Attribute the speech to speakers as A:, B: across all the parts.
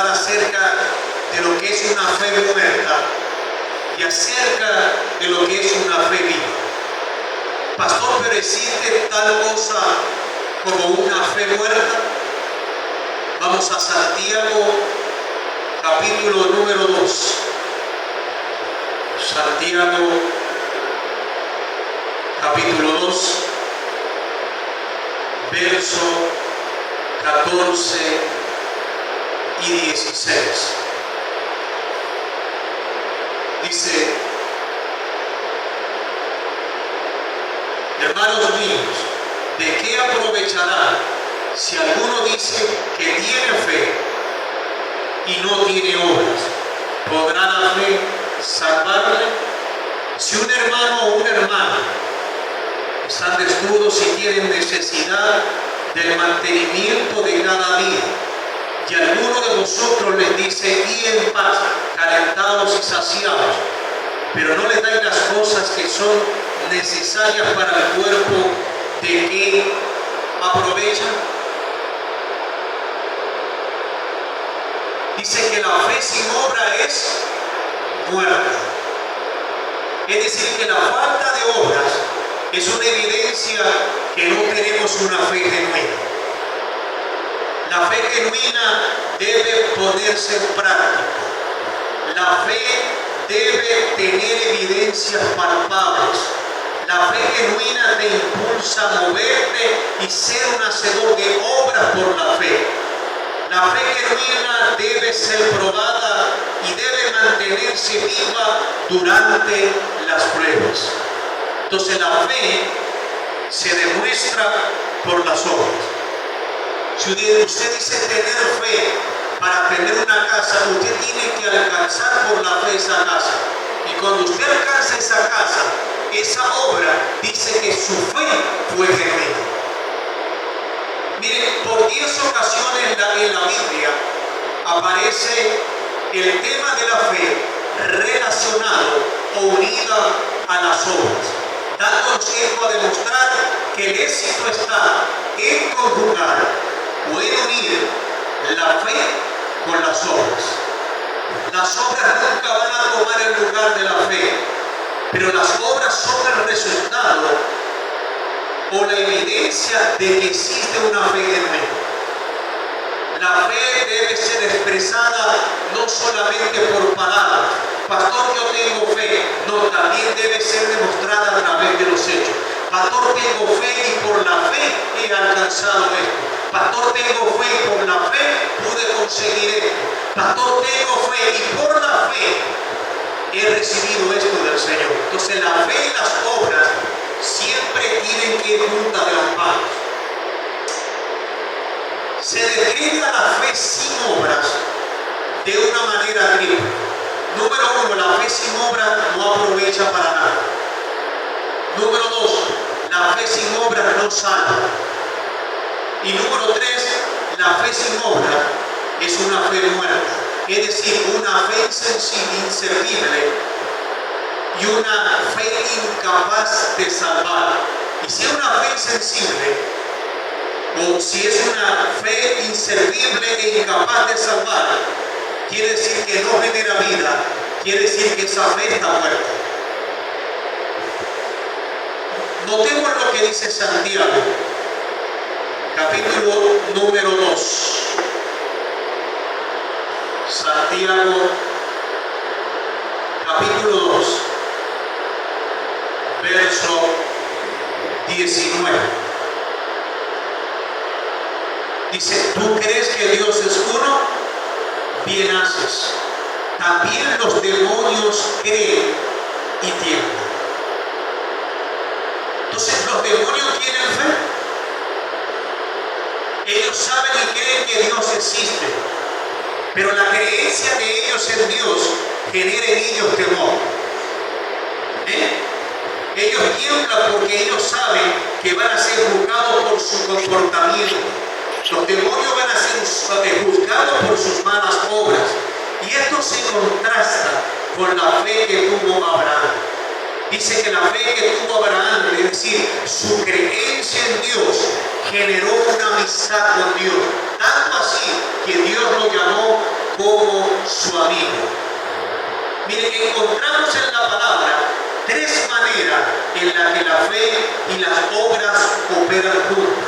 A: acerca de lo que es una fe muerta y acerca de lo que es una fe viva. Pastor, ¿pero existe tal cosa como una fe muerta? Vamos a Santiago, capítulo número 2. Santiago, capítulo 2, verso 14 y 16. Dice: hermanos míos, ¿de qué aprovechará si alguno dice que tiene fe y no tiene obras? ¿Podrá la fe salvarle? Si un hermano o una hermana están desnudos y tienen necesidad del mantenimiento de cada día, y alguno de vosotros les dice: id en paz, calentados y saciados, pero no les dais las cosas que son necesarias para el cuerpo, ¿de qué aprovechan? Dice que la fe sin obra es muerta. Es decir, que la falta de obras es una evidencia que no tenemos una fe genuina. La fe genuina debe ponerse en práctica. La fe debe tener evidencias palpables. La fe genuina te impulsa a moverte y ser un hacedor de obras por la fe. La fe genuina debe ser probada y debe mantenerse viva durante las pruebas. Entonces la fe se demuestra por las obras. Si usted dice tener fe para tener una casa, usted tiene que alcanzar por la fe esa casa. Y cuando usted alcanza esa casa, esa obra dice que su fe fue genuina. Miren, por 10 ocasiones en la Biblia aparece el tema de la fe relacionado o unida a las obras, dándonos esto a demostrar que el éxito está en conjugar o en unir la fe con las obras. Las obras nunca van a tomar el lugar de la fe, pero las obras son el resultado o la evidencia de que existe una fe genuina. La fe debe ser expresada no solamente por palabras. Pastor, yo tengo fe. No, también debe ser demostrada a través de los hechos. Pastor, tengo fe y por la fe he alcanzado esto. Pastor, tengo fe y por la fe pude conseguir esto. Pastor, tengo fe y por la fe he recibido esto del Señor. Entonces la fe y las obras siempre tienen que ir juntas de las manos. Se decreta la fe sin obras de una manera triple. Número 1, la fe sin obras no aprovecha para nada. Número 2, la fe sin obras no salva. Y número 3, la fe sin obras es una fe muerta. Es decir, una fe inservible y una fe incapaz de salvar. Y si es una fe insensible, o si es una fe inservible e incapaz de salvar, quiere decir que no genera vida, quiere decir que esa fe está muerta. Notemos lo que dice Santiago, capítulo número 2. Santiago, capítulo 2, verso 19. Dice: ¿tú crees que Dios es uno? Bien haces. También los demonios creen y tiemblan. Entonces, ¿los demonios tienen fe? Ellos saben y creen que Dios existe, pero la creencia de ellos en Dios genera en ellos temor. Ellos tiemblan porque ellos saben que van a ser juzgados por su comportamiento. Los demonios van a ser juzgados por sus malas obras. Y esto se contrasta con la fe que tuvo Abraham. Dice que la fe que tuvo Abraham, es decir, su creencia en Dios, generó una amistad con Dios. Tanto así que Dios lo llamó Mire, encontramos en la palabra tres maneras en las que la fe y las obras operan juntas.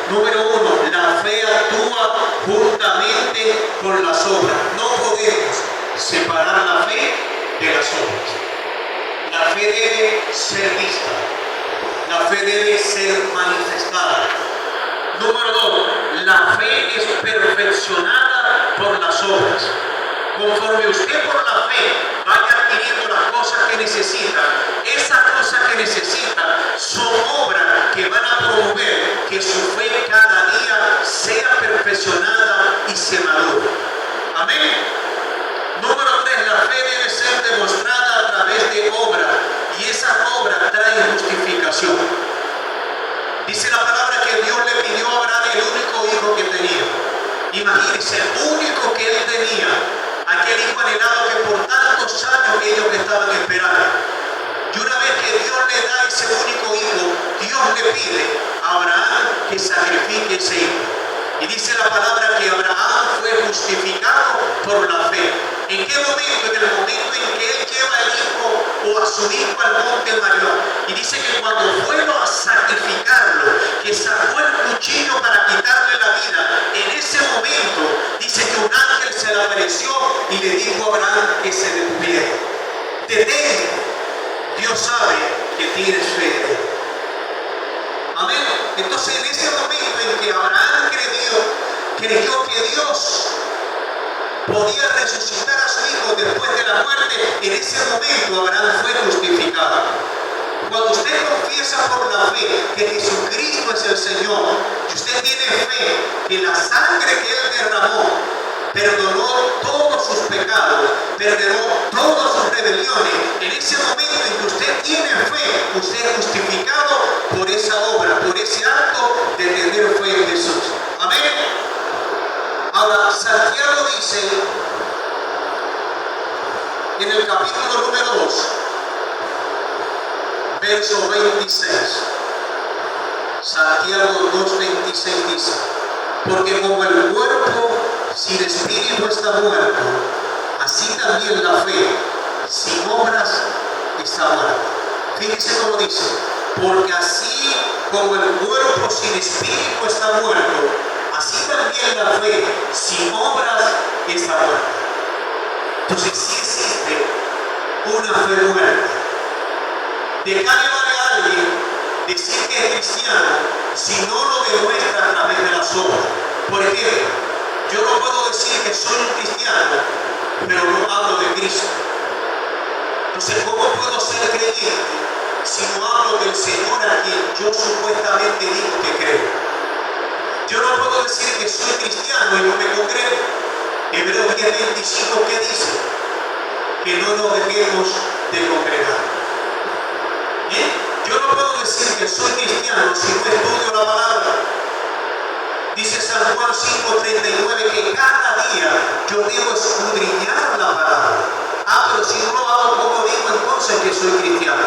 A: Número uno, la fe actúa juntamente con las obras. No podemos separar la fe de las obras. La fe debe ser vista. La fe debe ser manifestada. Número dos, la fe es perfeccionada por las obras. Conforme usted por la fe vaya adquiriendo las cosas que necesita, esas cosas que necesita son obras que van a promover que su fe cada día sea perfeccionada y se madure. Amén. Número tres, la fe debe ser demostrada a través de obras, y esas obras traen justificación. Dice la palabra que Dios le pidió a Abraham el único hijo que tenía. Imagínense, el único que él tenía, aquel hijo anhelado que por tantos años ellos estaban esperando. Y una vez que Dios le da ese único hijo, Dios le pide a Abraham que sacrifique ese hijo. Y dice la palabra que Abraham fue justificado por la fe. ¿En qué momento? En el momento en que él lleva al hijo o a su hijo al monte Moriah. Y dice que cuando fueron a sacrificarlo, que sacó el cuchillo para quitarle la vida, en ese momento dice que un ángel se le apareció y le dijo a Abraham que se detuviera. Detente. Dios sabe que tienes fe. Amén. Entonces en ese momento en que Abraham creyó que Dios podía resucitar a su hijo después de la muerte, en ese momento Abraham fue justificado. Cuando usted confiesa por la fe que Jesucristo es el Señor, y usted tiene fe que la sangre que Él derramó perdonó todos sus pecados, perdonó todas sus rebeliones, en ese momento en que usted tiene fe, usted es justificado por esa obra, por ese acto de tener fe en Jesús. Amén. Ahora, Santiago dice en el capítulo número 2, verso 26, Santiago 2:26 dice: porque como el cuerpo sin espíritu está muerto, así también la fe sin obras está muerta. Fíjense cómo dice: porque así como el cuerpo sin espíritu está muerto, así también la fe sin obras está muerta. Entonces sí existe una fe muerta. ¿De qué vale a alguien decir que es cristiano si no lo demuestra a través de las obras? Por ejemplo, yo no puedo decir que soy un cristiano, pero no hablo de Cristo. Entonces, ¿cómo puedo ser creyente si no hablo del Señor a quien yo supuestamente digo que creo? Yo no puedo decir que soy cristiano y no me congrego. Hebreos 10:25, ¿qué dice? Que no nos dejemos de congregar. ¿Bien? Yo no puedo decir que soy cristiano si no estudio la palabra. Dice San Juan 5:39 que cada día yo debo escudriñar la palabra. Pero si no lo hago, ¿cómo digo entonces que soy cristiano?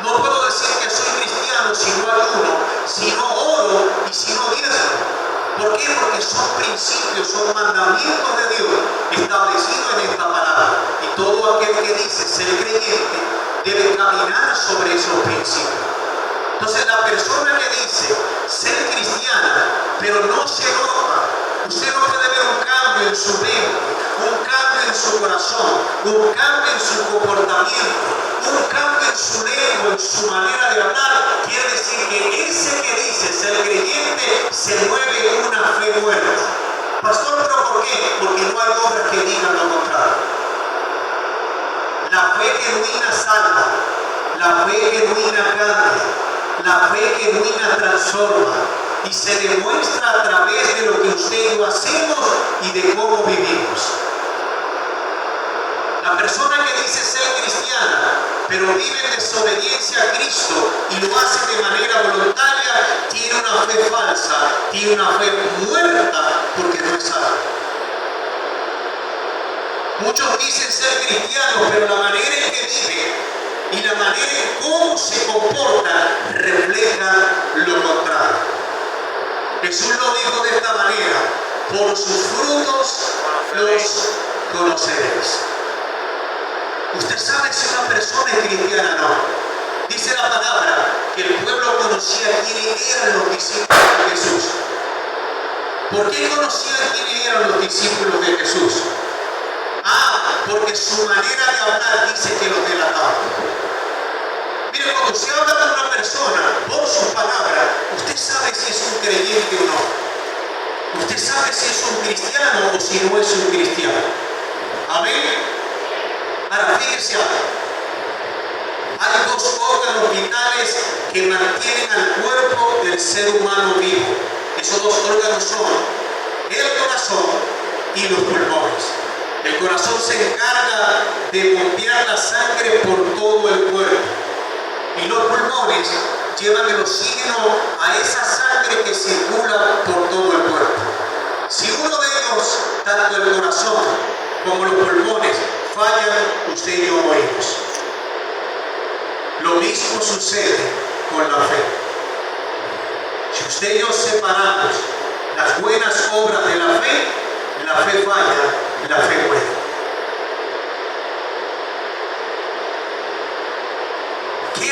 A: No puedo decir que soy cristiano si no ayuno, si no oro y si no diezmo. ¿Por qué? Porque son principios, son mandamientos de Dios establecidos en esta palabra. Y todo aquel que dice ser creyente debe caminar sobre esos principios. Entonces la persona que dice ser cristiana, pero no se nota, usted no puede ver un cambio en su mente, un cambio en su corazón, un cambio en su comportamiento, un cambio en su lengua, en su manera de hablar, quiere decir que ese que dice ser creyente se mueve en una fe muerta. Pastor, ¿pero por qué? Porque no hay obras que digan lo contrario. La fe genuina salva, la fe genuina cambia, la fe genuina transforma y se demuestra a través de lo que usted y yo hacemos y de cómo vivimos. La persona que dice ser cristiana, pero vive en desobediencia a Cristo y lo hace de manera voluntaria, tiene una fe falsa, tiene una fe muerta porque no es salvo. Muchos dicen ser cristianos, pero la manera en que viven y la manera en cómo se comportan refleja lo contrario. Jesús lo dijo de esta manera: por sus frutos los conoceréis. Usted sabe si una persona es cristiana o no. Dice la palabra que el pueblo conocía quiénes eran los discípulos de Jesús. ¿Por qué conocían quiénes eran los discípulos de Jesús? Porque su manera de hablar dice que los delataba. Mire, cuando usted habla con una persona por sus palabras, usted sabe si es un creyente o no. Usted sabe si es un cristiano o si no es un cristiano. Amén. Ahora fíjese algo. Hay dos órganos vitales que mantienen al cuerpo del ser humano vivo. Esos dos órganos son el corazón y los pulmones. El corazón se encarga de bombear la sangre por todo el cuerpo. Y los pulmones llevan el oxígeno a esa sangre que circula por todo el cuerpo. Si uno de ellos, tanto el corazón como los pulmones, fallan, usted y yo morimos. Lo mismo sucede con la fe. Si usted y yo separamos las buenas obras de la fe falla